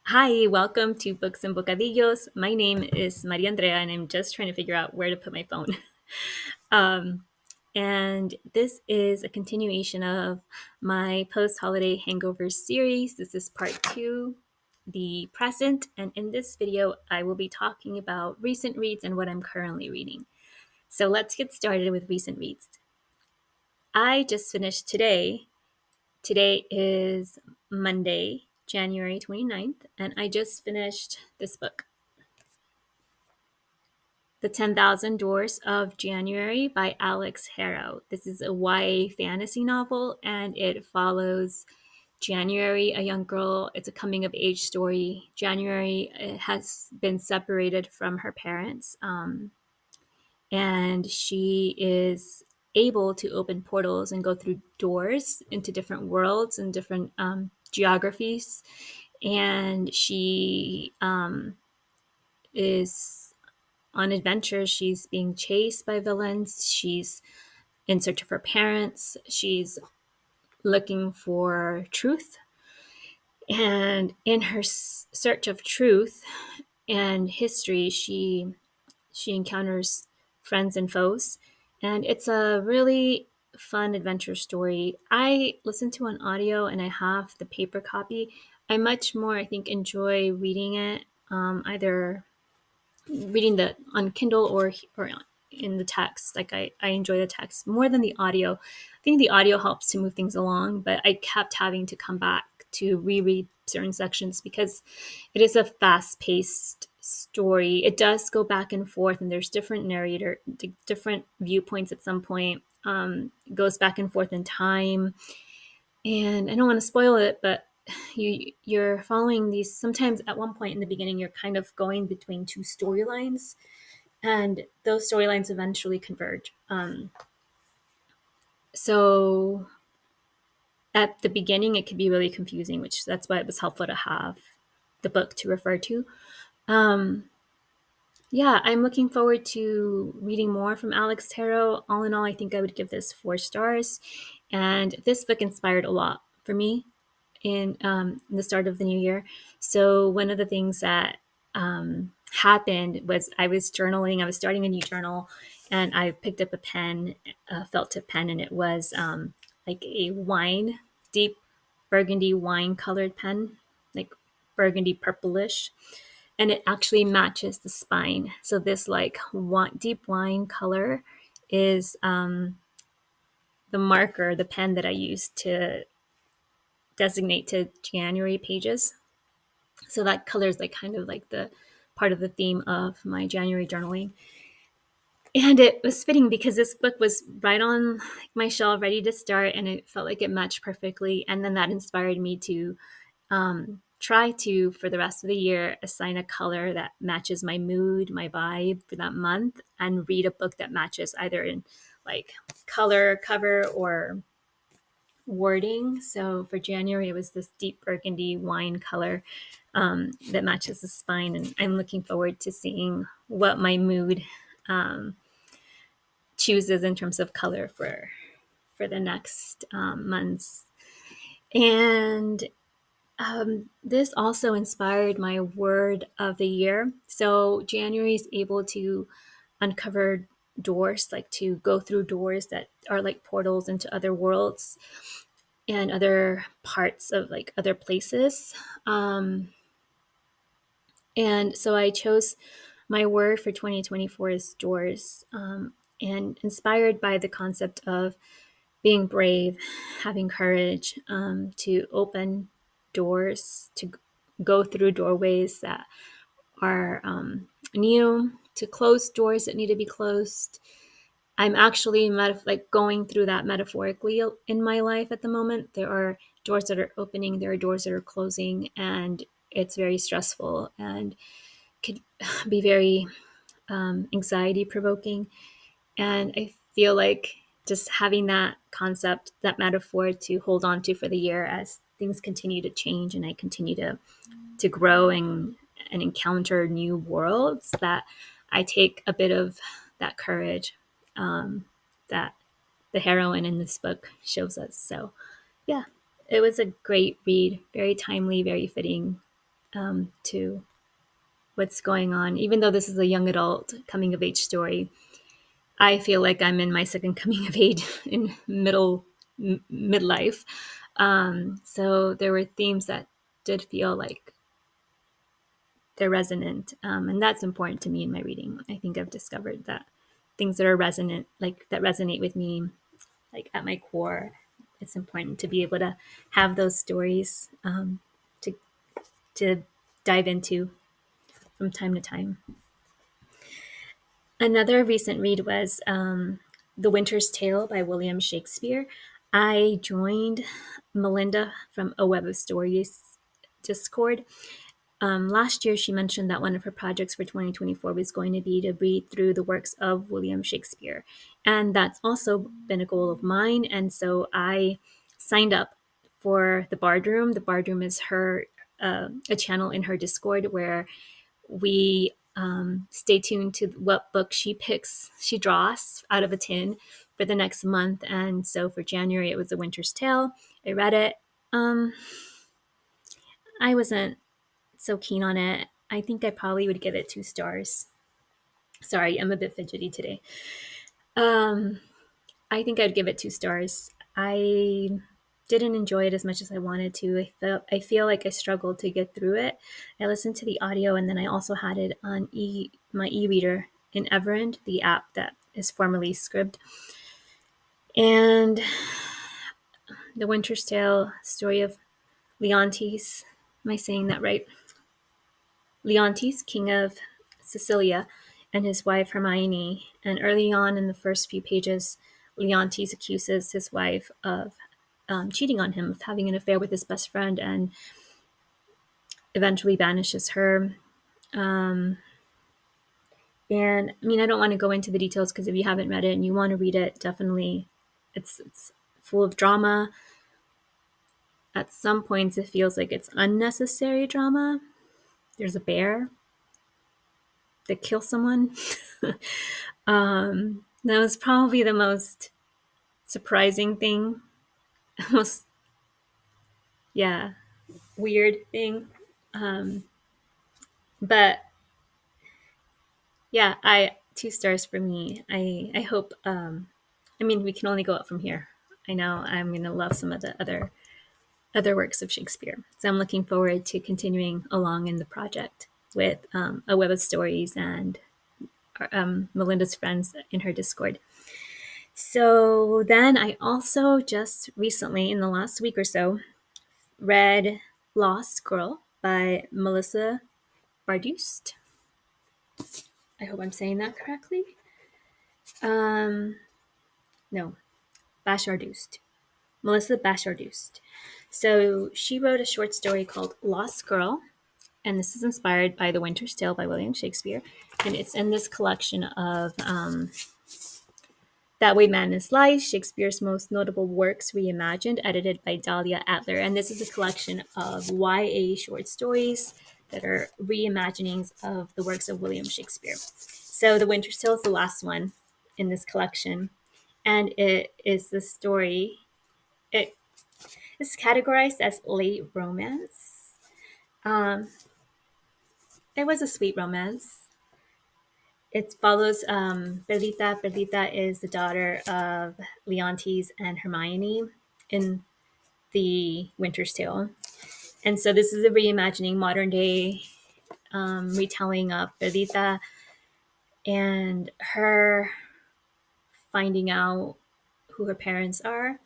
Hi, welcome to Books and Bocadillos. My name is Maria Andrea, and I'm just trying to figure out where to put my phone. um, and this is a continuation of my post holiday hangover series. This is part two, the present. And in this video, I will be talking about recent reads and what I'm currently reading. So let's get started with recent reads. I just finished today. Today is Monday, January 29th, and I just finished this book, The 10,000 Doors of January by Alix Harrow. This is a YA fantasy novel, and it follows January, a young girl. It's a coming of age story. January has been separated from her parents, and she is able to open portals and go through doors into different worlds and different geographies. And she is on adventures. She's being chased by villains. She's in search of her parents. She's looking for truth. And in her search of truth and history, she encounters friends and foes. And it's a really fun adventure story. I listened to an audio and I have the paper copy. I much more, I think, enjoy reading it, either reading the on Kindle or in the text. Like I enjoy the text more than the audio. I think the audio helps to move things along, but I kept having to come back to reread certain sections because it is a fast-paced story. It does go back and forth, and there's different narrator, different viewpoints at some point. It goes back and forth in time, and I don't want to spoil it, but you're following these. Sometimes at one point in the beginning, you're kind of going between two storylines, and those storylines eventually converge. So at the beginning, it could be really confusing, which that's why it was helpful to have the book to refer to. Yeah, I'm looking forward to reading more from Alix Harrow. All in all, I think I would give this 4 stars. And this book inspired a lot for me in the start of the new year. So one of the things that happened was I was journaling. I was starting a new journal, and I picked up a pen, a felt tip pen, and it was like a deep burgundy wine colored pen, like burgundy purplish, and it actually matches the spine. So this like deep wine color is the marker, the pen that I use to designate to January pages. So that color is like kind of like the part of the theme of my January journaling. And it was fitting because this book was right on my shelf, ready to start, and it felt like it matched perfectly. And then that inspired me to try to, for the rest of the year, assign a color that matches my mood, my vibe for that month, and read a book that matches either in like color, cover, or wording. So for January, it was this deep burgundy wine color that matches the spine. And I'm looking forward to seeing what my mood chooses in terms of color for the next months. And this also inspired my word of the year. So January is able to uncover doors, like to go through doors that are like portals into other worlds and other parts of like other places. And so I chose my word for 2024 is doors, and inspired by the concept of being brave, having courage to open doors, to go through doorways that are new, to close doors that need to be closed. I'm actually like going through that metaphorically in my life at the moment. There are doors that are opening, there are doors that are closing, and it's very stressful and could be very anxiety provoking. And I feel like just having that concept, that metaphor to hold on to for the year as things continue to change and I continue to grow and encounter new worlds, that I take a bit of that courage that the heroine in this book shows us. So, yeah, it was a great read, very timely, very fitting. to what's going on. Even though this is a young adult coming of age story, I feel like I'm in my second coming of age in midlife. So there were themes that did feel like they're resonant, and that's important to me in my reading. I think I've discovered that things that are resonant, like that resonate with me, like at my core, it's important to be able to have those stories to to dive into from time to time. Another recent read was The Winter's Tale by William Shakespeare. I joined Melinda from A Web of Stories Discord. Last year, she mentioned that one of her projects for 2024 was going to be to read through the works of William Shakespeare. And that's also been a goal of mine. And so I signed up for the Bard Room. The Bard Room is a channel in her Discord where we stay tuned to what book she picks, she draws out of a tin for the next month. And so for January, it was The Winter's Tale. I read it. I wasn't so keen on it. I think I probably would give it 2 stars. Sorry, I'm a bit fidgety today. I think I'd give it 2 stars. I didn't enjoy it as much as I wanted to. I feel like I struggled to get through it. I listened to the audio, and then I also had it on my e-reader in Everend, the app that is formerly Scribd. And The Winter's Tale, story of Leontes. Am I saying that right? Leontes, king of Sicilia, and his wife Hermione. And early on in the first few pages, Leontes accuses his wife of cheating on him, of having an affair with his best friend, and eventually banishes her. And I mean, I don't want to go into the details because if you haven't read it and you want to read it, definitely, it's full of drama. At some points, it feels like it's unnecessary drama. There's a bear that kills someone. That was probably the most surprising thing, most weird thing. But yeah, I 2 stars for me. I hope. I mean, we can only go up from here. I know I'm gonna love some of the other works of Shakespeare, so I'm looking forward to continuing along in the project with A Web of Stories and Melinda's friends in her Discord. So then I also just recently, in the last week or so, read Lost Girl by Melissa Bashardoust. I hope I'm saying that correctly. No, Bashardoust. Melissa Bashardoust. So she wrote a short story called Lost Girl, and this is inspired by The Winter's Tale by William Shakespeare, and it's in this collection of That Way Madness Lies, Shakespeare's most notable works reimagined, edited by Dahlia Adler. And this is a collection of YA short stories that are reimaginings of the works of William Shakespeare. So The Winter's Tale is the last one in this collection. And it is the story, it is categorized as late romance. It was a sweet romance. It follows Perdita. Perdita is the daughter of Leontes and Hermione in The Winter's Tale. And so this is a reimagining, modern day retelling of Perdita and her finding out who her parents are,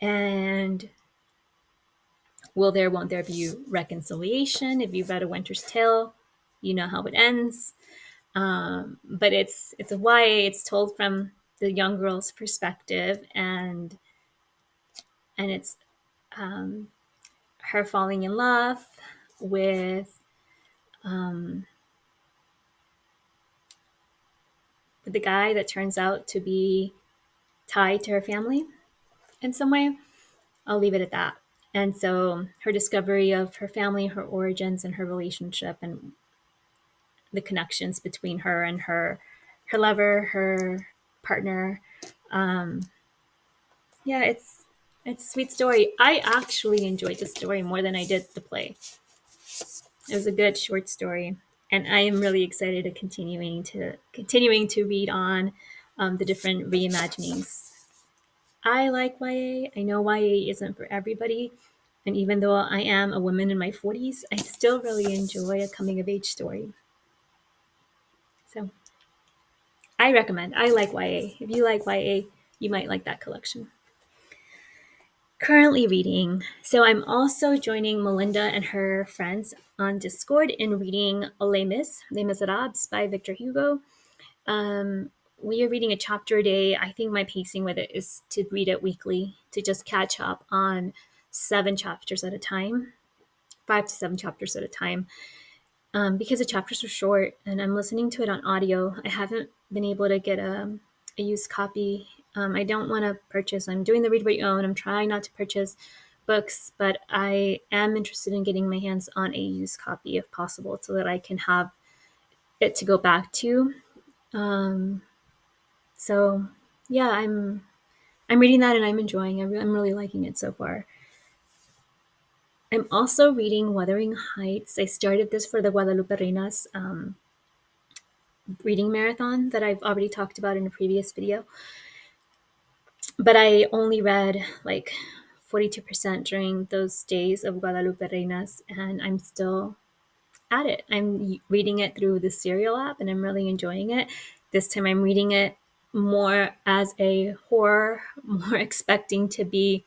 and won't there be reconciliation. If you've read A Winter's Tale, you know how it ends. But it's a YA. It's told from the young girl's perspective, and it's her falling in love with the guy that turns out to be tied to her family in some way. I'll leave it at that. And so her discovery of her family, her origins, and her relationship, and the connections between her and her lover, her partner. Yeah, it's a sweet story. I actually enjoyed the story more than I did the play. It was a good short story, and I am really excited to continuing to read on the different reimaginings. I like YA. I know YA isn't for everybody, and even though I am a woman in my 40s, I still really enjoy a coming of age story. So I recommend. I like YA. If you like YA, you might like that collection. Currently reading. So I'm also joining Melinda and her friends on Discord in reading Les Miserables by Victor Hugo. We are reading a chapter a day. I think my pacing with it is to read it weekly, to just catch up on 7 chapters at a time, 5 to 7 chapters at a time, because the chapters are short and I'm listening to it on audio. I haven't been able to get a used copy. I don't want to purchase. I'm doing the read what you own. I'm trying not to purchase books, but I am interested in getting my hands on a used copy if possible, so that I can have it to go back to. So yeah, I'm reading that and I'm enjoying it. I'm really liking it so far. I'm also reading Wuthering Heights. I started this for the Guadalupe Reinas reading marathon that I've already talked about in a previous video. But I only read like 42% during those days of Guadalupe Reinas, and I'm still at it. I'm reading it through the Serial app, and I'm really enjoying it. This time I'm reading it more as a horror, more expecting to be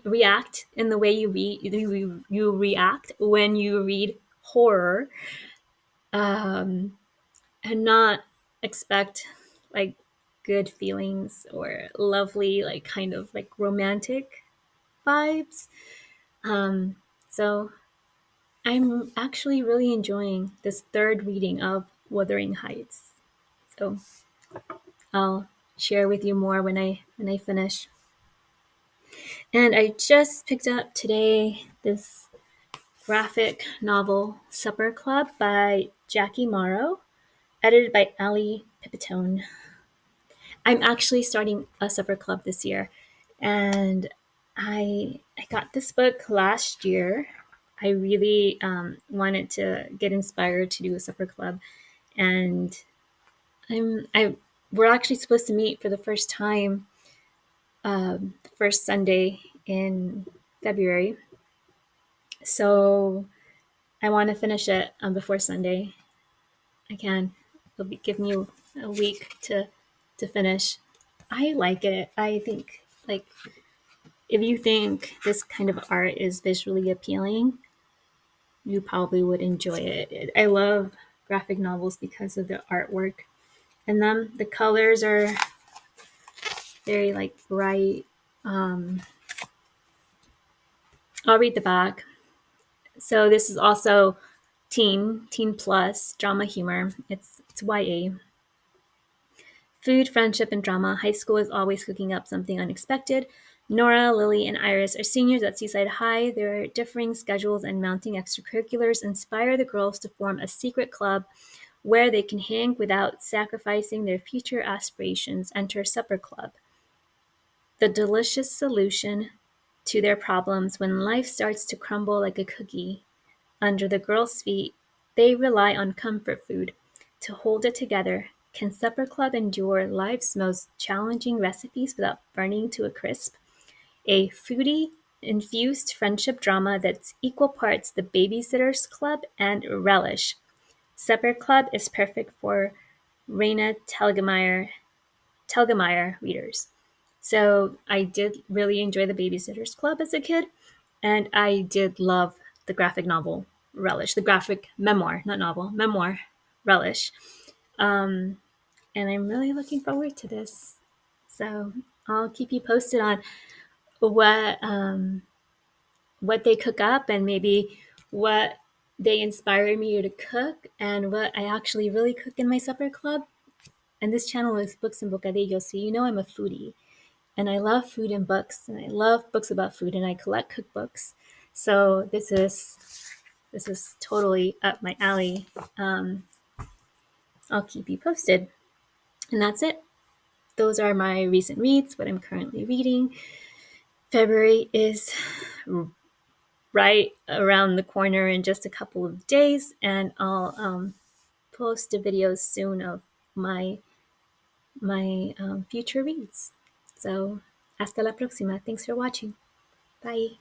react in the way you react when you read horror, and not expect like good feelings or lovely like kind of like romantic vibes. So I'm actually really enjoying this third reading of Wuthering Heights. So I'll share with you more when I finish. And I just picked up today this graphic novel Supper Club by Jackie Morrow, edited by Ali Pipitone. I'm actually starting a supper club this year, and I got this book last year. I really wanted to get inspired to do a supper club, and we're actually supposed to meet for the first time the first Sunday in February. So I want to finish it before Sunday. I can. It'll give me a week to finish. I like it. I think like if you think this kind of art is visually appealing, you probably would enjoy it. I love graphic novels because of the artwork in them. The colors are very like bright. I'll read the back. So this is also teen plus drama humor. It's YA. Food, friendship, and drama. High school is always cooking up something unexpected. Nora, Lily, and Iris are seniors at Seaside High. Their differing schedules and mounting extracurriculars inspire the girls to form a secret club where they can hang without sacrificing their future aspirations. Enter Supper Club, the delicious solution to their problems when life starts to crumble like a cookie under the girls' feet. They rely on comfort food to hold it together. Can Supper Club endure life's most challenging recipes without burning to a crisp? A foodie-infused friendship drama that's equal parts The Babysitter's Club and Relish. Supper Club is perfect for Raina Telgemeier readers. So I did really enjoy The Babysitter's Club as a kid, and I did love the graphic novel Relish, the graphic memoir, not novel, memoir Relish. And I'm really looking forward to this. So I'll keep you posted on what they cook up and maybe what they inspire me to cook and what I actually really cook in my supper club. And this channel is Books and Bocadillos, so you know I'm a foodie. And I love food and books, and I love books about food, and I collect cookbooks. So this is totally up my alley. I'll keep you posted. And that's it. Those are my recent reads, what I'm currently reading. February is right around the corner in just a couple of days, and I'll post a video soon of my future reads. So, hasta la próxima. Thanks for watching. Bye.